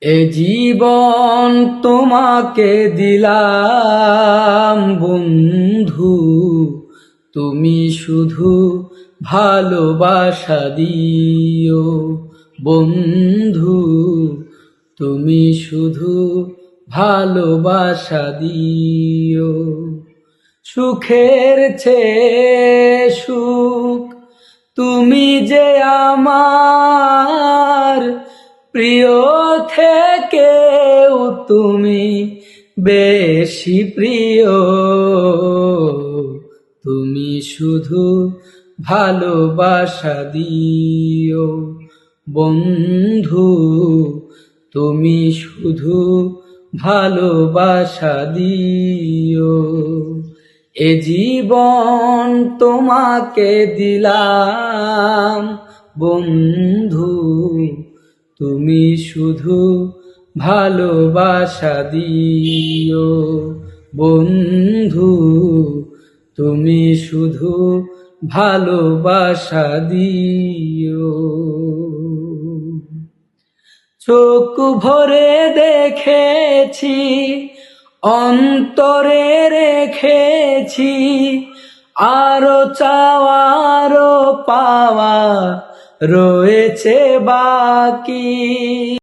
এ জীবন তোমাকে দিলাম বন্ধু, তুমি শুধু ভালোবাসা দিও বন্ধু, তুমি শুধু ভালোবাসা দিও। সুখের চেয়ে সুখ তুমি যে আমার প্রিয় থেকেও তুমি বেশি প্রিয়, তুমি শুধু ভালোবাসা দিও বন্ধু, তুমি শুধু ভালোবাসা দিও। এ জীবন তোমাকে দিলাম বন্ধু, তুমি শুধু ভালোবাসা দিও বন্ধু, তুমি শুধু ভালোবাসা দিও। চোখ ভরে দেখেছি, অন্তরে রেখেছি, আরো চাওয়া আরো পাওয়া রয়েছে বাকি।